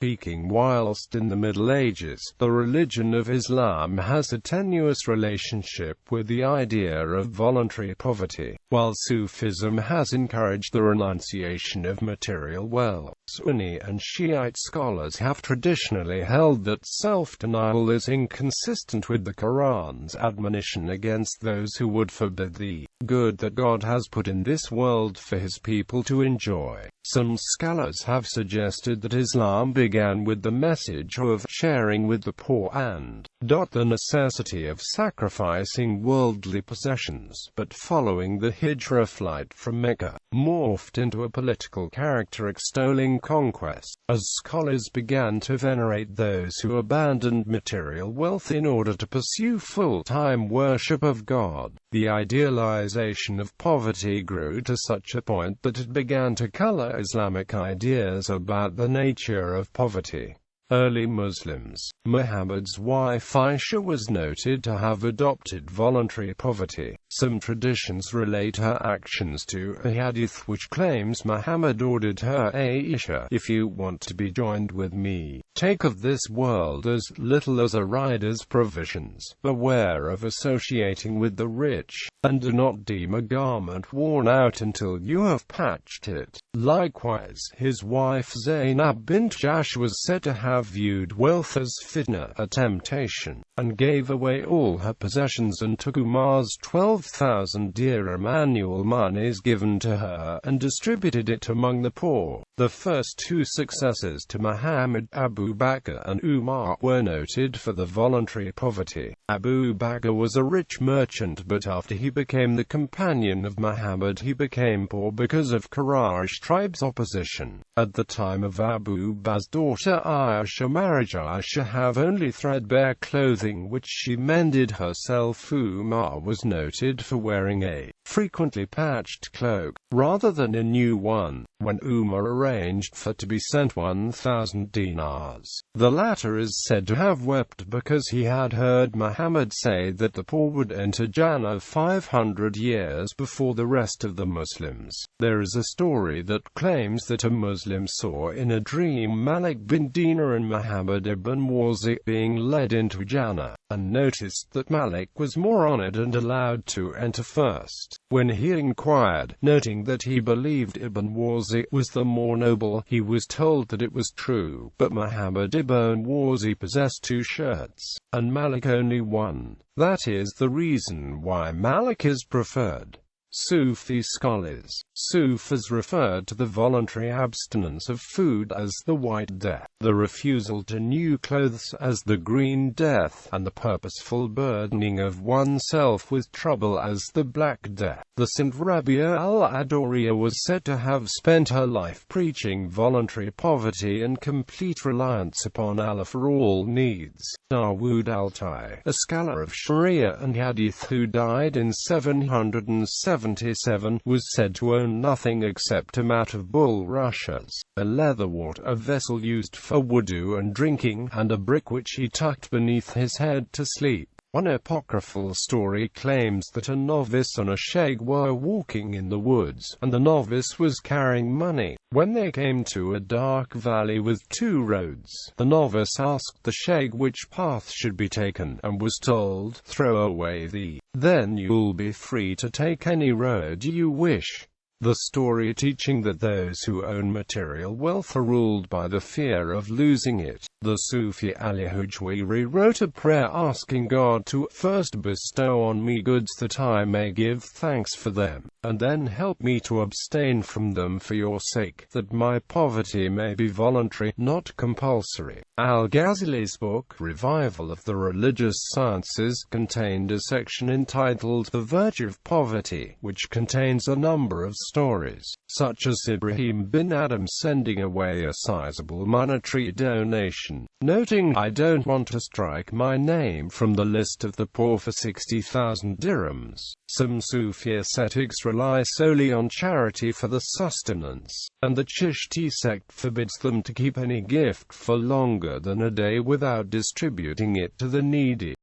Speaking whilst in the Middle Ages, the religion of Islam has a tenuous relationship with the idea of voluntary poverty, while Sufism has encouraged the renunciation of material wealth. Sunni and Shi'ite scholars have traditionally held that self-denial is inconsistent with the Quran's admonition against those who would forbid the good that God has put in this world for his people to enjoy. Some scholars have suggested that Islam began with the message of sharing with the poor and the necessity of sacrificing worldly possessions, but following the Hijra flight from Mecca, morphed into a political character extolling conquest, as scholars began to venerate those who abandoned material wealth in order to pursue full-time worship of God. The idealization of poverty grew to such a point that it began to color Islamic ideas about the nature of poverty. Early Muslims, Muhammad's wife Aisha was noted to have adopted voluntary poverty. Some traditions relate her actions to a hadith which claims Muhammad ordered her, Aisha, if you want to be joined with me, take of this world as little as a rider's provisions, beware of associating with the rich, and do not deem a garment worn out until you have patched it. Likewise, his wife Zainab bint Jahsh was said to have viewed wealth as fitna, a temptation, and gave away all her possessions and took Umar's 12,000 dirham annual monies given to her and distributed it among the poor. The first two successors to Muhammad, Abu Bakr and Umar, were noted for the voluntary poverty. Abu Bakr was a rich merchant, but after he became the companion of Muhammad he became poor because of Quraysh tribe's opposition. At the time of Abu Bakr's daughter Aisha marriage, Aisha had only threadbare clothing which she mended herself. Umar was noted for wearing a frequently patched cloak, rather than a new one. When Umar arranged for to be sent 1,000 dinars, the latter is said to have wept because he had heard Muhammad say that the poor would enter Jannah 500 years before the rest of the Muslims. There is a story that claims that a Muslim saw in a dream Malik bin Dinar and Muhammad ibn Warzi being led into Jannah, and noticed that Malik was more honored and allowed to enter first. When he inquired, noting that he believed Ibn Warzi was the more noble, he was told that it was true, but Muhammad ibn Warzi possessed 2 shirts, and Malik only 1. That is the reason why Malik is preferred. Sufi scholars, Sufis referred to the voluntary abstinence of food as the White Death, the refusal to new clothes as the Green Death, and the purposeful burdening of oneself with trouble as the Black Death. The Saint Rabia al-Adawiyya was said to have spent her life preaching voluntary poverty and complete reliance upon Allah for all needs. Dawood al-Tai, a scholar of Sharia and Hadith who died in 777, was said to own nothing except a mat of bulrushes, a leather water vessel used for wudu and drinking, and a brick which he tucked beneath his head to sleep. One apocryphal story claims that a novice and a sheikh were walking in the woods, and the novice was carrying money. When they came to a dark valley with 2 roads, the novice asked the sheikh which path should be taken, and was told, "Throw away the, then you'll be free to take any road you wish." The story teaching that those who own material wealth are ruled by the fear of losing it. The Sufi Ali Hujwiri wrote a prayer asking God to first bestow on me goods that I may give thanks for them, and then help me to abstain from them for your sake, that my poverty may be voluntary, not compulsory. Al-Ghazali's book, Revival of the Religious Sciences, contained a section entitled The Virtue of Poverty, which contains a number of stories, such as Ibrahim bin Adam sending away a sizable monetary donation, noting, "I don't want to strike my name from the list of the poor for 60,000 dirhams." Some Sufi ascetics rely solely on charity for the sustenance, and the Chishti sect forbids them to keep any gift for longer than a day without distributing it to the needy.